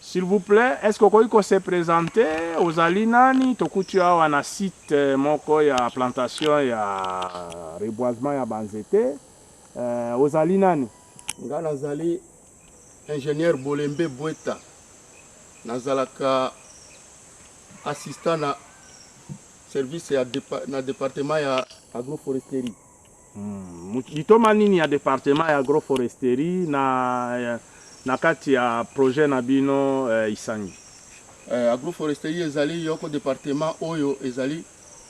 S'il vous plaît, est-ce que vous pouvez se présenter aux Alinani? Tokutu a un site moko ya plantation ya reboisement ya banzete aux Alinani. Nga nazali ingénieur Bolembe Bweta. Nazalaka assistant na service ya na département ya agroforesterie. Litoma nini ya département ya agroforesterie na kati ya projet na bino Isangi? Agroforesterie ezali yoko département oyo ezali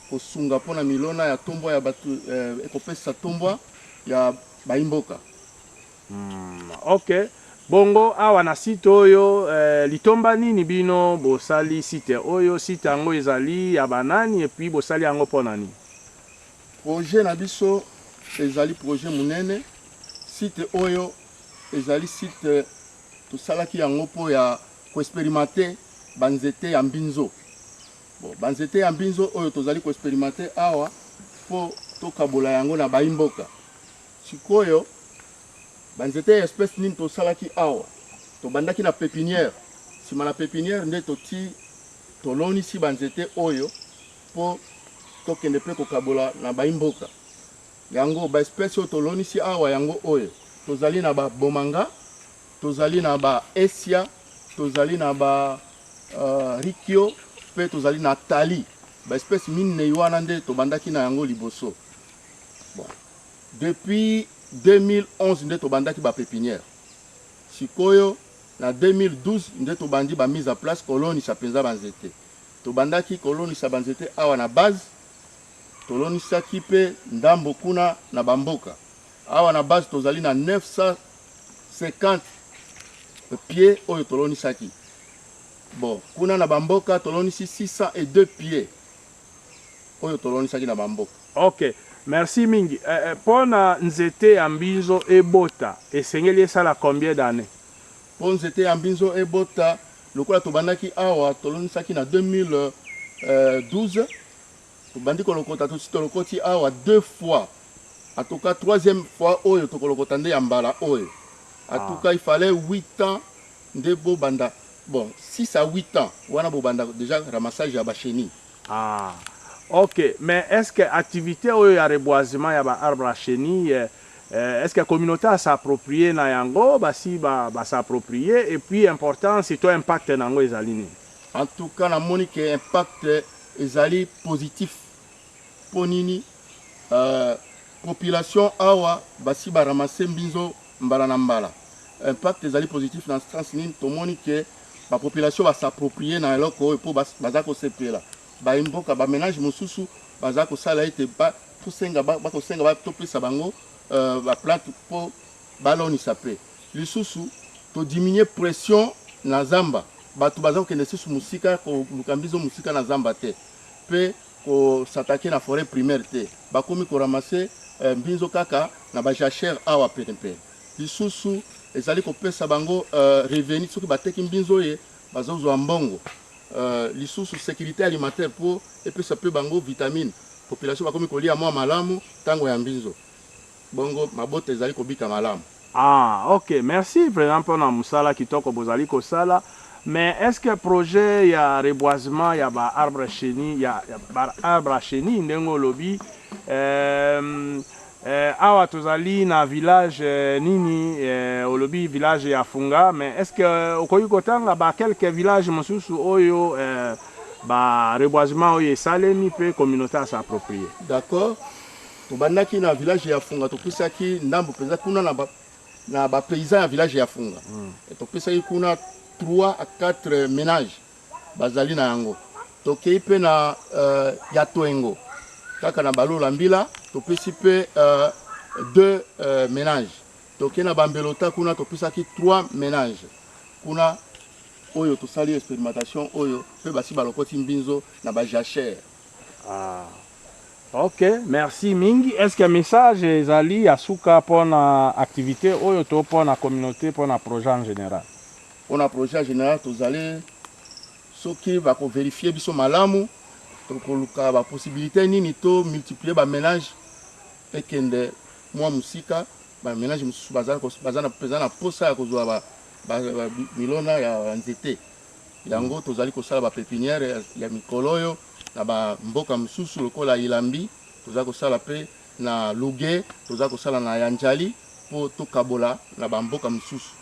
kosunga pona milona ya tombwa ya batu ekopesa tombwa ya baimboka. Ok. Bongo awa na site oyo litomba nini bino bosali site oyo site yango ezali ya banani et puis bosali yango pona nini? Projet na biso ezali projet munene. Site oyo ezali site tosalaki yango po ya koexperimenter banzete ya mbinzo. Bon, banzete ya mbinzo oyo tozali koexperimenter awa po tokabola yango na baimboka. Sikoyo banzete ya espèce nini tosalaki awa tobandaki na pépinière. Sima na pépinière nde tolonisi banzete oyo po tokende pe kokabola na baimboka. Yango ba espèce oyo tolonisi awa yango oyo tozali na ba bomanga, tozali na ba esia, tozali na ba rikio, pe tozali na tali. Ba espèce mine wana nde tobandaki na yango liboso. Bon. Depuis 2011 nde tobandaki ba pépinière. Sikoyo na 2012 nde tobandi ba mise en place colonie sa penza banzete. Tobandaki colonie sa banzete awa na base. Tolonisaki pe ndambo kuna na bamboka. Awa na base tozali na 950 pieds oyo tolonisaki. Bon, kuna na bamboka tolonisi 602 pieds oyo tolonisaki na bamboka. Ok, merci mingi. Pona nzete ya mbinzo ebota esengeli esala combien d'années? Po nzete ya mbinzo ebota lokola tobandaki awa tolonisaki na 2012. Tobandi kolokota tolokoti awa 2 fois. En tout cas, 3e fois oyo tokolokota nde ya mbala oyo. En tout cas, il fallait 8 ans de bobanda. Bon, 6 à 8 ans. Wana bobanda déjà ramassage ya bacheni. Ah. Ok, mais est-ce que l'activité oyo ya reboisement ya ba arbre à chenille est-ce que la communauté a s'approprié na yango basi ba s'approprier et puis important c'est toi impact nango ezali? En tout cas, na moni que impact ezali positif. Ponini population awa basi ba ramasser mbinzo mbala na mbala. Impact ezali positif dans ce sens nini tomoni que la population va s'approprier na eloko po baza ko sepela. Ba imboka ba ménage mosusu baza ko sala ete ba tosenga ba kosenga ba topesa bango ba plante po baloni sape. Lisusu to diminuer pression na zamba. Batu baza ko kende susu musika ko lukambizo musika na zamba te. Pe ko s'attaquer na forêt primaire te. Ba komi ko ramasser mbinzo kaka na ba jachère awa pepe. Lisusu ezali ko pesa bango revenu soki bateki mbinzo ye bazozwa mbongo. Lisusu sécurité alimentaire pour et puis ça peut bango vitamine. Population ba komi ko lia mwa malamu tango ya mbinzo. Bongo mabote ezali ko bika malamu. Ah, ok, merci président pour na musala kitoko bozali ko sala. Mais est-ce que le projet y a reboisement, il y a ba arbre chenille, il y a ba arbre chenille ndengo lobi awa tozali na village nini olobi village ya Funga, mais est-ce que okoyi kotanga ba quelques villages mosusu oyo ba reboisement oyo salemi pe communauté à s'approprier? D'accord. Tobandaki na village ya Funga topesaki ndambo penza kuna na ba paysan ya village ya Funga. Topesaki kuna 3 à 4 ménages bazali na yango. Tokei pe na Yatoengo. Kaka na Balola Mbila topesi pe 2 ménages. Tokei na Bambelota kuna topesaki 3 ménages. Kuna oyo tosali expérimentation oyo pe basi balokoti mbinzo na ba jachère. Ah. Ok, merci mingi. Est-ce que message ezali asuka pour na activité oyo to pour na communauté pour na projet en général? On a projet en général tozali soki va ko vérifier biso malamu tokoluka ba possibilité nini to multiplier ba ménage ekende mwa musika ba ménage mususu bazana pesa na posa ya kozwa milona ya nzete yango tozali kosala ba pépinière ya mikolo oyo na ba mboka mosusu lokola Ilambi tozali kosala pe na Luge tozali kosala na Yanjali po tokabola na ba mboka mosusu.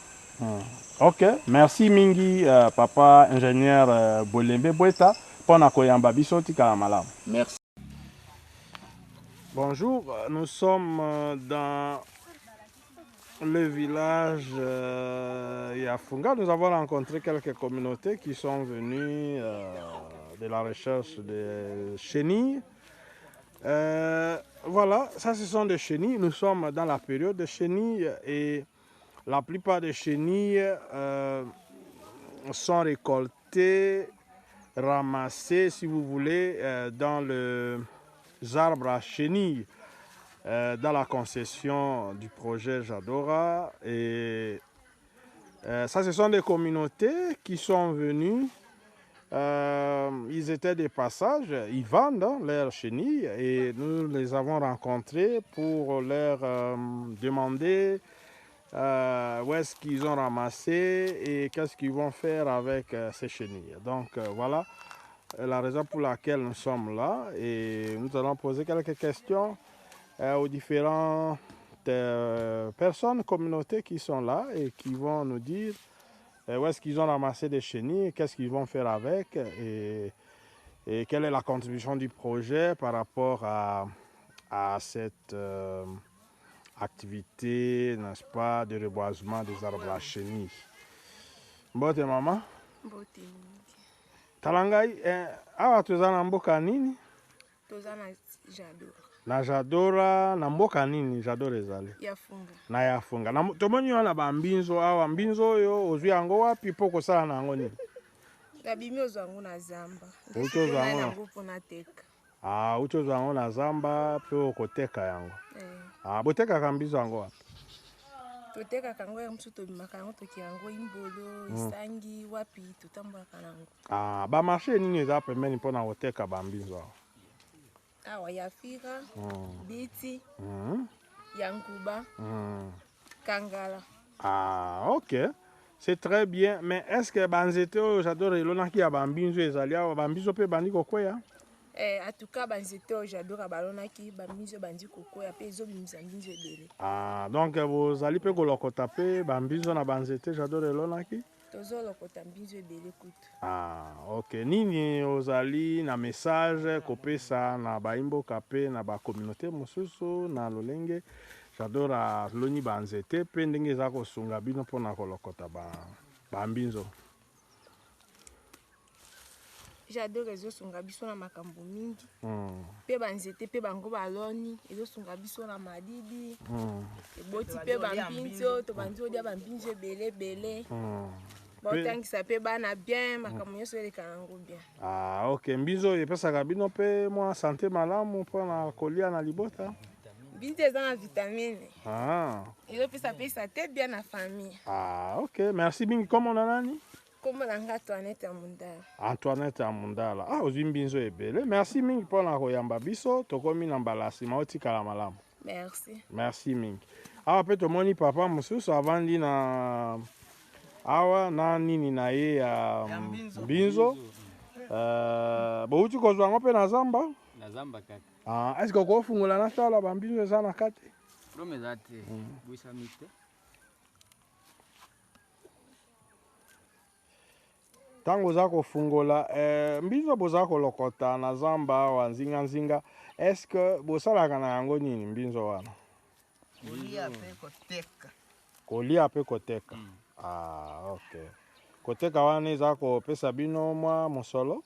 Ok, merci mingi papa ingénieur Bolembe Bweta pona koyamba biso tika malamu. Merci. Bonjour, nous sommes dans le village Yafunga. Nous avons rencontré quelques communautés qui sont venues de la recherche de chenilles. Voilà, ça ce sont des chenilles. Nous sommes dans la période de chenilles et la plupart des chenilles sont récoltées, ramassées, si vous voulez, dans les arbres à chenilles. Dans la concession du projet Jadora. Et ça, ce sont des communautés qui sont venues. Ils étaient des passages, ils vendent leurs chenilles et nous les avons rencontrés pour leur demander où est-ce qu'ils ont ramassé et qu'est-ce qu'ils vont faire avec ces chenilles. Donc voilà la raison pour laquelle nous sommes là et nous allons poser quelques questions aux différentes personnes, communautés qui sont là et qui vont nous dire où est-ce qu'ils ont ramassé des chenilles, qu'est-ce qu'ils vont faire avec et quelle est la contribution du projet par rapport à cette activité, n'est-ce pas, de reboisement des arbres à chenilles. Mbote maman? Mbote. Talangai, awa toza na mboka nini? Toza na Jadora. Na Jadora, na mboka nini Jadora ezali? Yafunga. Na Yafunga. Na tomoni wana ba mbinzo awa mbinzo oyo ozwi yango wapi po kosala na yango nini? Nabimi ozwa yango na zamba. Ozwa yango mpona teka. Ozwa yango na zamba po koteka yango. Botekaka mbinzo yango wapi? Totekaka yango ya mosusu tobimaka yango toki yango Imbolo, Isangi, wapi totambolaka nango. Ba marché nini eza pembeni mpona koteka ba mbinzo awa? Awa Yafira, Biti, Yankuba, Kangala. Ok. C'est très bien. Mais est-ce que banzete j'adore elonaki ya bambinzo ezali awa bambinzo pe bandi kokwea? En tout cas banzete j'adore balonaki bambinzo bandi kokwea pe ezobimisa mbinzo ebele. Donc bozali pe kolokota pe bambinzo na banzete j'adore elonaki? Tozolokota mbinzo ebele kutu. Ok. Nini ozali na message kopesa na baimboka pe na ba communauté mosusu na lolenge j'adore loni banzete pe ndenge za kosunga bino pona kolokota bambinzo. J'adore ezosunga biso na makambo mingi. Pe banzete pe bango baloni ezosunga biso na madidi. Eboti pe bambinzo to bandi odia bambinzo ebele. Botangisa pe bana bien makambo nyonso eleka nango bien. Ok. Mbinzo epesaka bino pe mwa santé malamu mpona kolia na libota? Mbinzo eza na vitamine. Ezopesa pesa te bien na famille. Ok. Merci mingi. Comment on nani? Kombo na nga Antoinette Amundala. Antoinette Amundala. Ozwi mbinzo ebele. Merci mingi mpona koyamba biso tokomi na mbalasi otikala malamu. Merci. Merci mingi. Awa pe tomoni papa mosusu avandi na awa na nini na ye ya mbinzo. Bouti kozwa yango pe na zamba? Na zamba kaka. Est-ce que kofungola na tala bambinzo eza na kati? Prome eza te. Bwisa mite. Tango za kofungola mbinzo boza kolokota na zamba awa nzinga. Est-ce que bosalaka na yango nini mbinzo wana? Kolia pe koteka. Kolia pe koteka. Ok. Koteka wana eza kopesa bino mwa mosolo?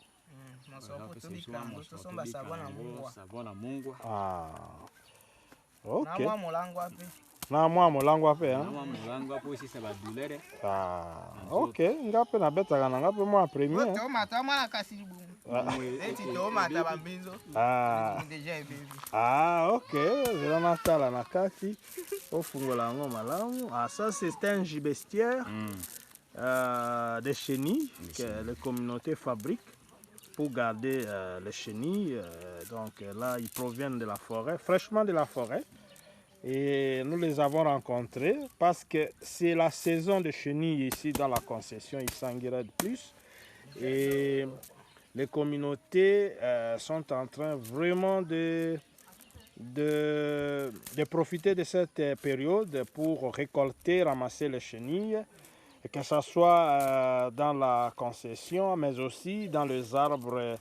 Mosolo tobikanga tosomba sabona mungwa. Ok. Na mwa molangwa pe. Na mwa molangwa pe, Na mwa molangwa po sisa ba douleur. Ok, ngape na betaka na ngape mwa premier. Tomata mwana kasi libumu. Eti tomata bambinzo. Déjà ebebe. Ok, zela na tala na kati. Ofungola yango malamu. Ça c'est un gibestière de chenilles que les communautés fabriquent pour garder les chenilles. Donc là, ils proviennent de la forêt, fraîchement de la forêt. Et nous les avons rencontrés parce que c'est la saison de chenilles ici dans la concession Isangira de plus. Et les communautés sont en train vraiment de profiter de cette période pour récolter, ramasser les chenilles, que ce soit dans la concession, mais aussi dans les arbres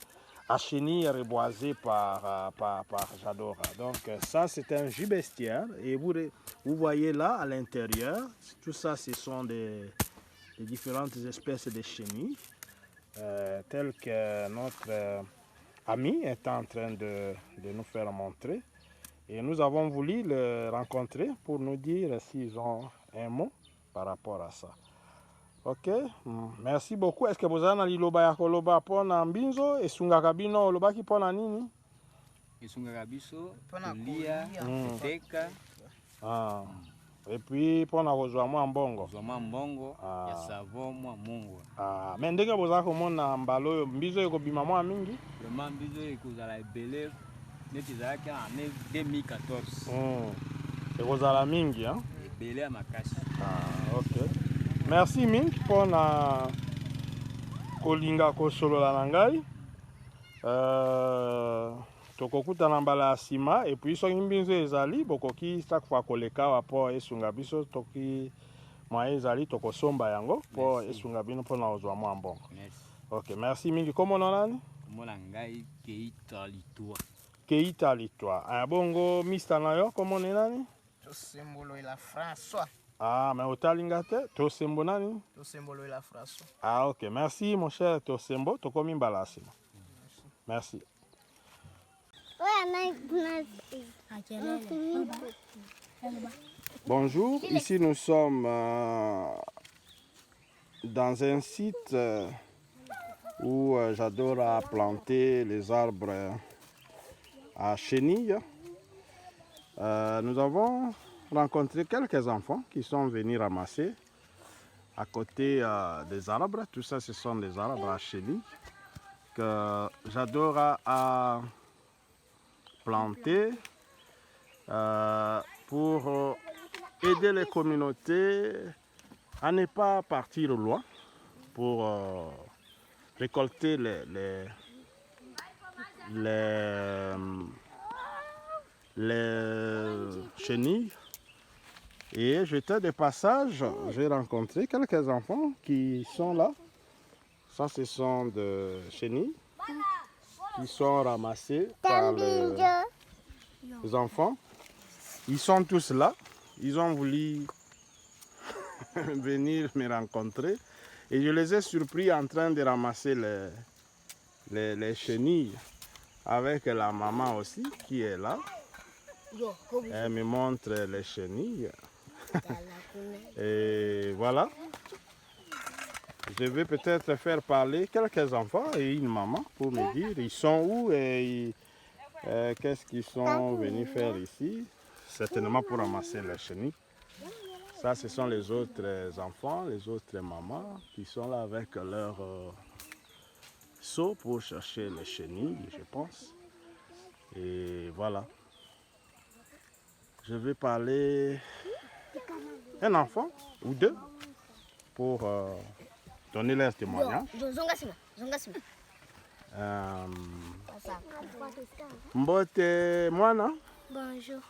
à chenilles reboisés par Jadora. Donc ça, c'est un gibestière. Et vous voyez là, à l'intérieur, tout ça, ce sont des différentes espèces de chenilles, telles que notre ami est en train de nous faire montrer. Et nous avons voulu le rencontrer pour nous dire s'ils ont un mot par rapport à ça. Ok, merci beaucoup. Est-ce que vous avez liloba ya koloba pona mbinzo esungaka bino olobaki pona nini? Esungaka biso kolia, teka. Ah. Et puis pona kozwa mwa mbongo. Kozwa mwa mbongo ya savo mwa mungu. Ah, mais ndenge bozala komona mbala oyo mbizo ekobima mwa mingi? Vraiment mbizo ekozala ebele neti ezalaki en 2014. Ekozala mingi, hein? Ebele ya makasi. Ah, ok. Merci mingi pona kolinga kosolola na ngai. Tokokutana mbala ya nsima et puis soki mbinzo ezali bokoki chaque fois koleka wa po esunga biso toki mwa ezali tokosomba yango po esunga bino pona ozwa mwa mbongo. Merci. Ok, merci mingi. Komona nani? Komona ngai Keita Litwa. Keita Litwa. Bongo mista na yo komone nani? Tosembolo ila François. Ah, mais otalinga te? Tosembo nani? Tosembolo ila François. Ah, ok. Merci mon cher Tosembo. Tokomi mbala ya nsima. Merci. Bonjour, ici nous sommes dans un site où Jadora a planté les arbres à chenilles. Nous avons rencontré quelques enfants qui sont venus ramasser à côté des arbres. Tout ça, ce sont des arbres à chenilles que Jadora a plantés pour aider les communautés à ne pas partir loin pour récolter les chenilles. Et j'étais de passage, j'ai rencontré quelques enfants qui sont là. Ça, ce sont des chenilles qui sont ramassées par les enfants. Ils sont tous là. Ils ont voulu venir me rencontrer. Et je les ai surpris en train de ramasser les chenilles avec la maman aussi qui est là. Elle me montre les chenilles. Et voilà. Je vais peut-être faire parler quelques enfants et une maman pour me dire ils sont où et qu'est-ce qu'ils sont venus faire ici. Certainement pour ramasser les chenilles. Ça, ce sont les autres enfants, les autres mamans qui sont là avec leur seau pour chercher les chenilles, je pense. Et voilà. Je vais parler un enfant ou deux pour donner leur témoignage. Mbote mwana. Bonjour.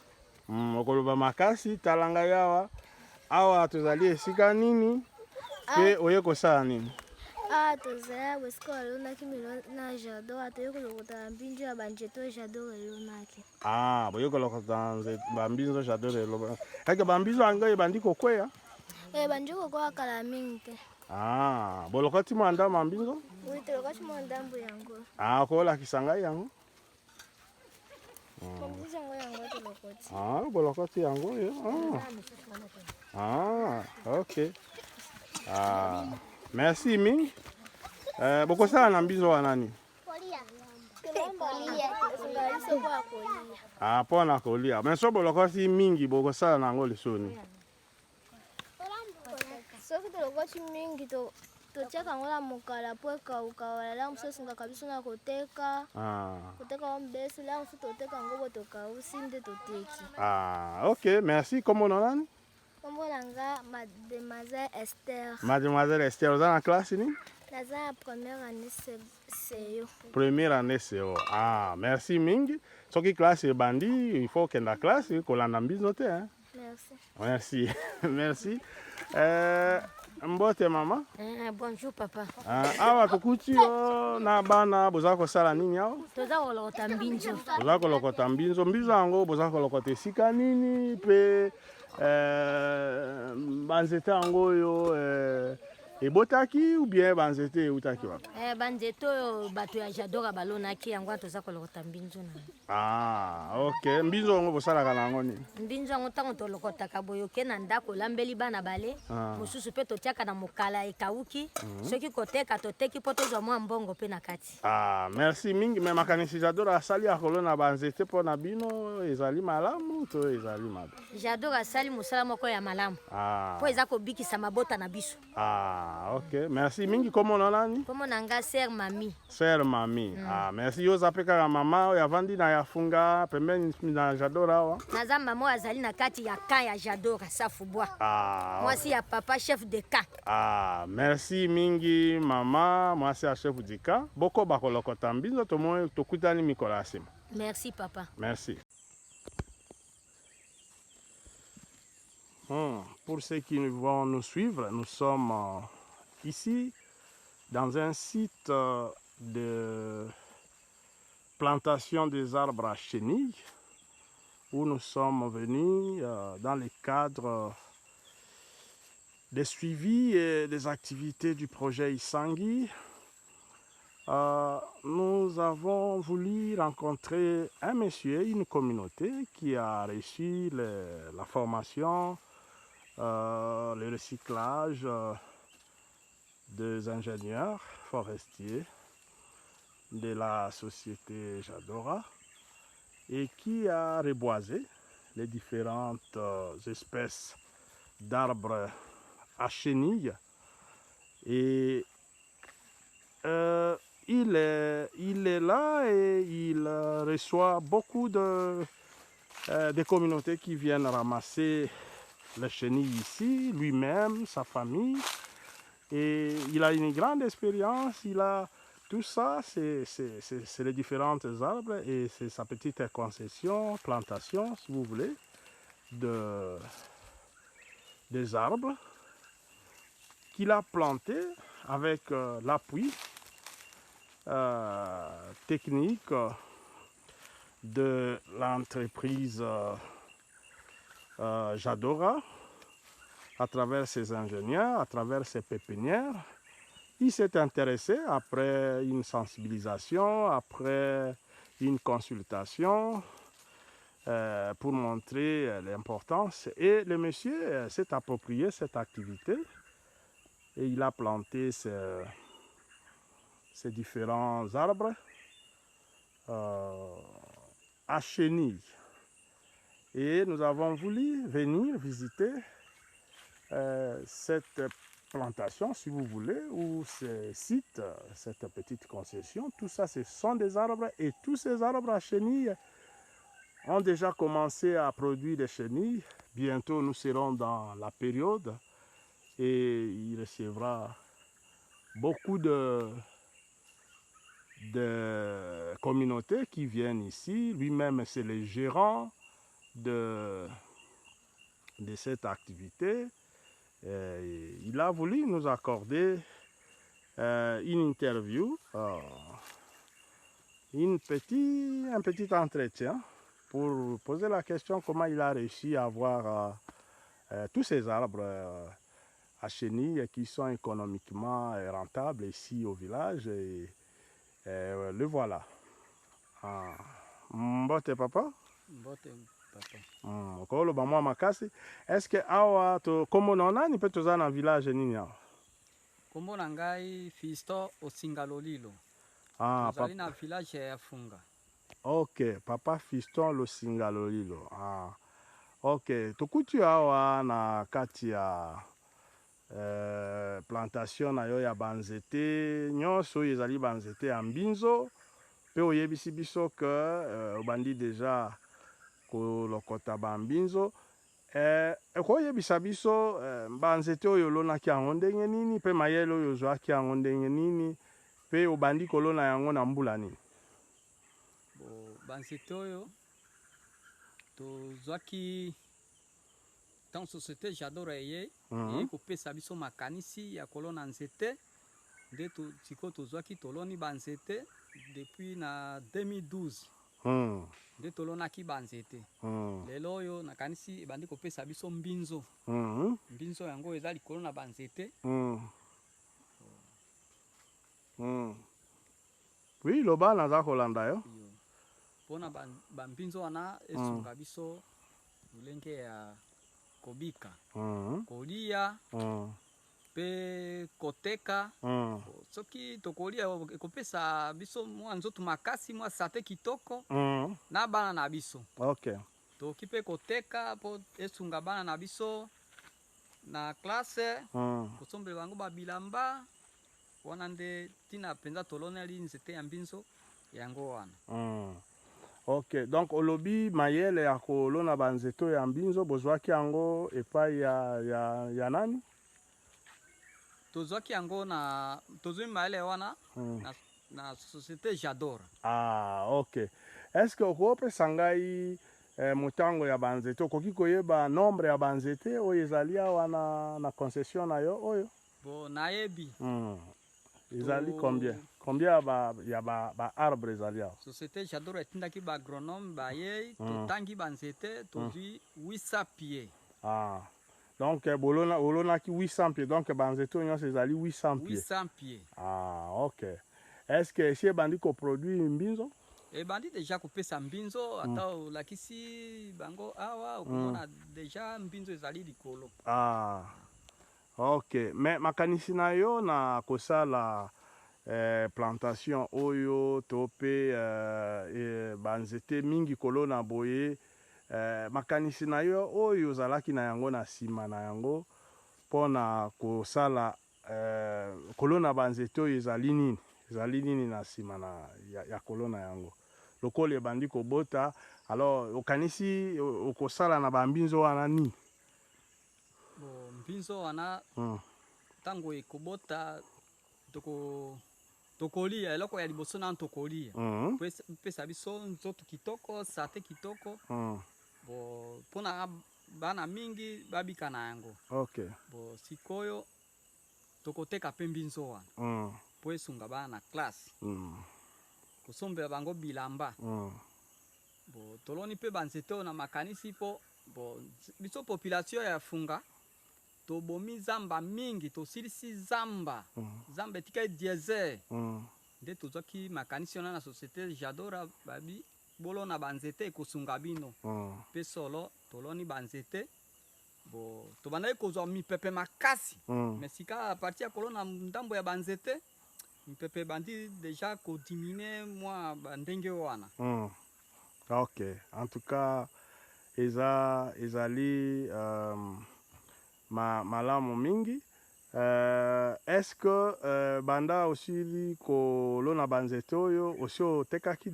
Okoloba makasi talanga yawa. Awa tozali esika nini? Pe oye kosala nini? Tozala bosika balonaki na jardin atoye kolokota mbinzo ya banjeto jardin elonaki. Boye kolokota bambinzo jardin elonaki. Eke bambinzo anga ebandi kokweya? Bandi kokoya kala mingi te. Bolokoti mwanda mambinzo? Oui, tolokoti mwandambo yango. Kolakisa ngai yango? Mbinzo yango tolokoti. Bolokoti yango yo? Ok. Merci mingi. Bokosala na mbizo wa nani? Kolia. Pona kolia. Mais so bolokoti mingi bokosala nango lisoni. Soki tolokoti mingi totiaka ngo na mokala po ekauka wala mosusu esungaka biso na koteka koteka mbesi la mosusu toteka ngo bo tokausi nde toteki. Ok, merci. Comment on a? Kombo na nga Mademoiselle Esther. Mademoiselle Esther, oza na classe ni? Naza na première année CEO. Première année CEO. Merci mingi. Soki classe ebandi, il faut kenda classe kolanda mbizo te. Merci. Merci. Merci. Mbote mama? Bonjour papa. Awa tokuti yo na bana boza kosala nini awa? Toza kolokota mbinzo. Boza kolokota mbinzo. Mbizo yango boza kolokota esika nini pe banzete yango oyo ebotaki ou bien banzete eutaki wapi? Banzete oyo bato ya Jadora balonaki yango toza kolokota mbinzo na. Ok. Mbinzo yango bosalaka na yango nini? Mbinzo yango ntango tolokotaka boye oke na ndako olambeli bana bale mosusu mpe totiaka na mokala ekauki soki koteka toteki mpo tozwa mwa mbongo mpe na kati. Merci mingi. Me makanisi Jadora asali ya kolona banzete mpo na bino ezali malamu to ezali mabe? Jadora asali mosala moko ya malamu mpo eza kobikisa mabota na biso. Ok, merci mingi. Komo na nani? Komo na nga Sœur Mami. Sœur Mami. Merci. Yo zape kaka mama oyo avandi na yafunga pembeni na Jadora awa. Naza mama oyo azali na kati ya camp ya Jadora Safubwa. Mwasi ya papa chef de camp. Merci mingi mama, mwasi ya chef de camp. Boko bakolokota mbinzo tomo tokutani mikolo ya nsima. Merci papa. Merci. Pour ceux qui vont nous suivre, nous sommes ici dans un site de plantation des arbres à chenilles où nous sommes venus dans le cadre des suivis et des activités du projet Isangi. Nous avons voulu rencontrer un monsieur, une communauté qui a reçu la formation, le recyclage des ingénieurs forestiers de la société Jadora et qui a reboisé les différentes espèces d'arbres à chenilles. Et il est là et il reçoit beaucoup de communautés qui viennent ramasser les chenilles ici, lui-même, sa famille. Et il a une grande expérience, il a tout ça, c'est les différents arbres et c'est sa petite concession, plantation, si vous voulez, des arbres qu'il a plantés avec l'appui technique de l'entreprise Jadora, à travers ses ingénieurs, à travers ses pépinières. Il s'est intéressé après une sensibilisation, après une consultation pour montrer l'importance. Et le monsieur s'est approprié cette activité et il a planté ces différents arbres à chenilles. Et nous avons voulu venir visiter cette plantation, si vous voulez, ou ce site, cette petite concession. Tout ça, ce sont des arbres et tous ces arbres à chenilles ont déjà commencé à produire des chenilles. Bientôt, nous serons dans la période et il recevra beaucoup de communautés qui viennent ici. Lui-même, c'est le gérant de cette activité. Il a voulu nous accorder une interview, un petit entretien pour poser la question comment il a réussi à avoir tous ces arbres à chenilles qui sont économiquement rentables ici au village. Et le voilà. Mbote papa? Mbote papa. Okoloba mwa makasi. Est-ce que awa to kombo na nani pe toza na village nini awa? Kombo na ngai Fiston Osingalolilo. Tozali na village ya Funga. Ok, papa Fiston Osingalolilo. Ok, tokuti awa na kati ya plantation na yo ya banzete nyonso oyo ezali banzete ya mbinzo mpe oyebisi biso ke obandi deja kolokota bambinzo ekoyebisa biso banzete oyo olonaki yango ndenge nini mpe mayele oyo ozwaki yango ndenge nini mpe obandi kolona yango na mbula nini? Banzete oyo tozwaki dans société Jador ye kopesa biso makanisi ya kolona nzete nde sikoyo tozwaki toloni banzete depuis na 2012 nde tolonaki banzete lelo oyo nakanisi ebandi kopesa biso mbinzo mbinzo yango eza likolo na banzete oui loba naza kolanda yo mpona bambinzo wana esunga biso lolenge ya kobika kolia mpe koteka soki tokolia ekopesa biso mwa nzoto makasi mwa sate kitoko na bana na biso toki mpe koteka mpo esunga bana na biso na klase kosombela bango babilamba wana nde ntina mpenza toloneli nzete ya mbinzo yango wana ok donc olobi mayele ya kolona banzete ya mbinzo bozwaki yango epai ya nani? tozwaki yango na tozwi mayele wana na société Jador. Ok. Est-ce que okopesa ngai motango ya banzete okoki koyeba nombre ya banzete oyo ezali awa na concession na yo oyo? Bon nayebi. Ezali combien? Combien ya ba arbre ezali awa? Société Jador etindaki ba agronome baye totangi banzete tozwi 800 pieds. Donc bolonaki 800 pieds, donc banzete nyonso ezali 800 pieds. 800 pieds. Ok. Est-ce que chez bandi ko produit mbinzo? Bandi déjà kopesa mbinzo ata olakisi bango awa okomona déjà mbinzo ezali likolo. Ok. Mais makanisi na yo na kosala plantation oyo tope banzete mingi kolona boye makanisi na yo oyo ozalaki na yango na nsima na yango mpona kosala kolona banzete oyo ezali nini na nsima ya kolona yango lokola ebandi kobota alors okanisi okosala na bambinzo wana nini? Mbinzo wana ntango ekobota tokolia eloko ya liboso na tokolia pesa biso nzoto kitoko sate kitoko mpona bana mingi babika na yango. Sikoyo tokoteka mpe mbinzo wana mpo esunga bana na klase kosombela bango bilamba toloni mpe banzete oyo na makanisi mpo biso population ya funga tobomi zamba mingi tosilisi zamba etika diesel nde tozwaki makanisi wana na société Jador babi bolona banzete ekosunga bino mpe solo toloni banzete tobandaki kozwa mipepe makasi mais sika aparti ya kolona ndambo ya banzete mipepe bandi deja kodimine mwa bandenge wana. Ok, en tout cas ezali malamu mingi. Est-ce que banda osili kolona banzete oyo osi otekaki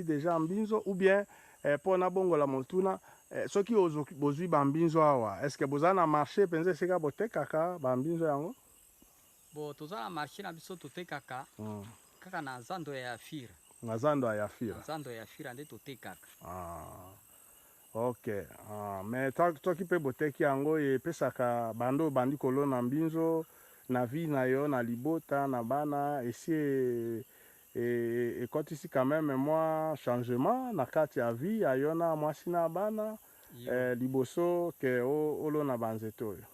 deja mbinzo ou bien mpona bongola motuna soki bozwi bambinzo awa est-ce que boza na marché mpenza esika botekaka bambinzo yango? Toza na marché na biso totekaka kaka na zando ya Yafira. Na zando ya Yafira? Na zando ya Yafira nde totekaka. Ok. Mais toki mpe boteki yango epesaka bando bandi kolona mbinzo na vie na yo na libota na bana esi ekotisi quand même mwa changement na kati ya vie ya yo na mwasi na bana liboso ke olona banzete oyo?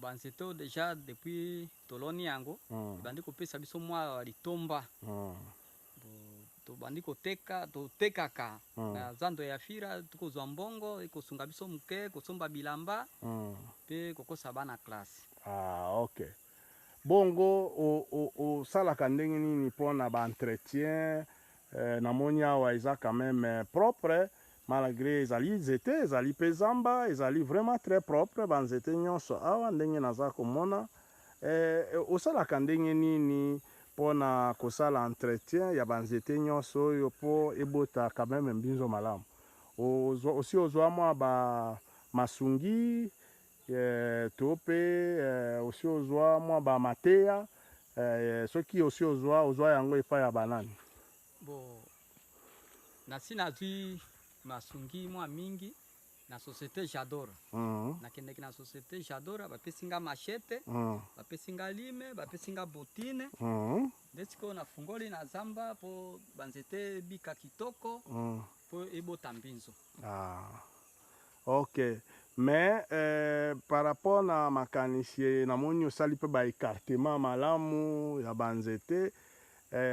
Banzete oyo déjà depuis toloni yango ebandi kopesa biso mwa litomba tobandi totekaka na zando ya Yafira tokozwa mbongo ekosunga biso moke kosomba bilamba mpe kokosa bana klase. Ok. Bongo osalaka ndenge nini mpona baentretien namoni awa eza quand même propre malgré ezali nzete ezali mpe zamba ezali vraiment très propre banzete nyonso awa ndenge naza komona osalaka ndenge nini mpona kosala entretien ya banzete nyonso oyo mpo ebota quand même mbinzo malamu osi ozwa mwa masungi to mpe osi ozwa mwa bamateya soki osi ozwa yango epai ya banani bo nasi nazwi masungi mwa mingi na société Jadora nakendeki na société Jadora bapesinga machete bapesinga lime bapesinga botine nde sikoyo nafungoli na zamba mpo banzete bika kitoko mpo ebota mbinzo. Ok mais par rapport na makanisi namoni osali mpe baécartement malamu ya banzete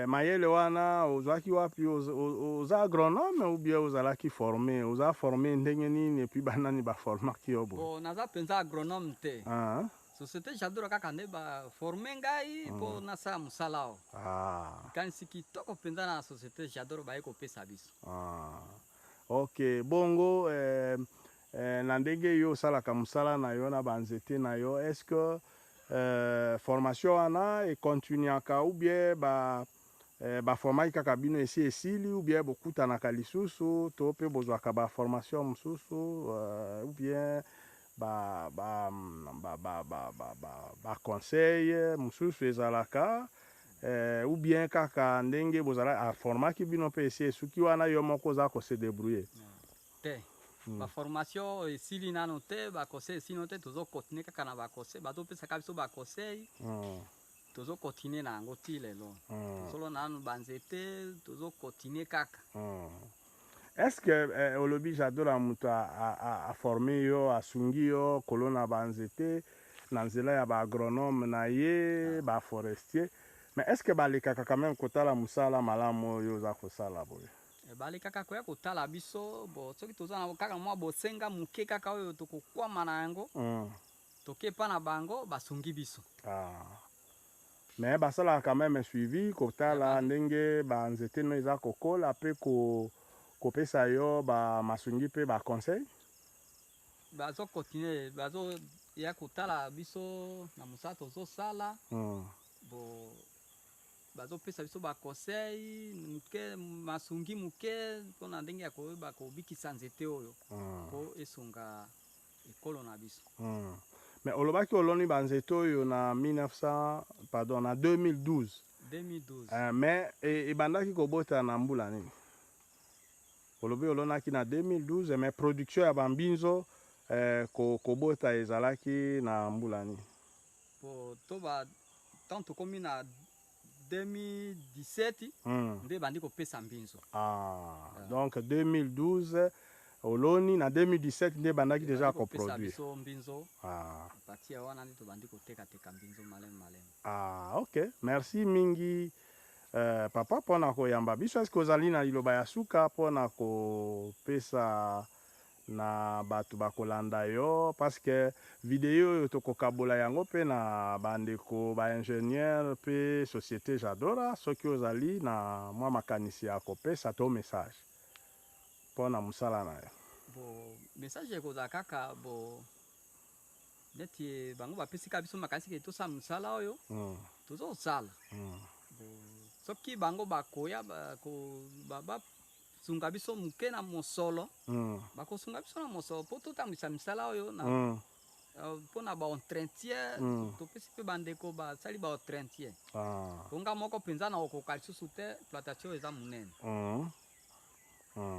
mayele wana ozwaki wapi oza agronome ou bien ozalaki formé oza formé ndenge nini epuis banani baformaki yo boye naza mpenza agronome te société Jadora kaka nde baforme ngai mpo nasala mosala awa likanisi kitoko mpenza na société Jadora baye kopesa biso. Ok bongo na ndenge yo osalaka mosala na yo na banzete na yo est-ce que formation wana ekontinuaka ou bien baformaki kaka bino esi esili ou bien bokutanaka lisusu to mpe bozwaka baformation mosusu ou bien baconseil mosusu ezalaka ou bien kaka ndenge bozala aformaki bino mpe esi esuki wana yo moko oza kose débrouiller te baformation esili nano te baconseil esili nano te tozokontinue kaka na baconseil bazopesaka biso baconseil tozokontinue na yango ti lelo solo nano banzete tozokontinue kaka. Est-ce que olobi Jadora moto aforme yo asungi yo kolona banzete na nzela ya baagronome na ye baforestier mais est-ce que balekaka quand même kotala mosala malamu oyo oza kosala boye balekaka koya kotala biso bo soki toza na kaka mwa bosenga moke kaka oyo tokokwama na yango tokepa na bango basungi biso mais basalaka quand même suivi kotala ndenge banzete no eza kokola mpe kopesa yo bamasungi mpe baconseil bazokontinue bazoya kotala biso na mosala tozosala bo bazopesa biso baconseil muke masungi muke mpona ndenge ya koyeba kobikisa nzete oyo mpo esunga ekolo na biso. Mais olobaki oloni banzete oyo na 2012 mais ebandaki kobota na mbula nini olobi olonaki na 2012 mais production ya bambinzo kobota ezalaki na mbula nini tant tokomi na 2017 nde bandi kopesa mbinzo. Donc 2012 oloni na 2017 nde bandaki deja koproduire biso mbinzo partir wana nde tobandi kotekateka mbinzo malemu. Ok merci mingi papa mpona koyamba biso eske ozali na liloba ya suka mpona kopesa na bato bakolanda yo parce que video oyo tokokabola yango mpe na bandeko baingénieur mpe société Jadora soki ozali na mwa makanisi ya kopesa to message mpona mosala na yo message ekozala kaka neti bango bapesika biso makanisi ke tosala mosala oyo tozosala soki bango bakoya basunga biso moke na mosolo bakosunga biso na mosolo mpo totambwisa misala oyo mpona baentretien topesi mpe bandeko basali baentretien ponga moko mpenza na kokoka lisusu te plantation eza monene.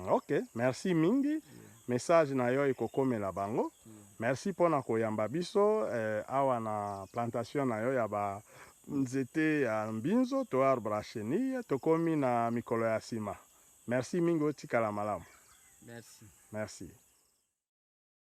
Ok merci mingi message na yo ekokomela bango merci mpona koyamba biso awa na plantation na yo ya banzete ya mbinzo to arbre à chenille tokomi na mikolo ya nsima merci mingi otikala malamu. Merci.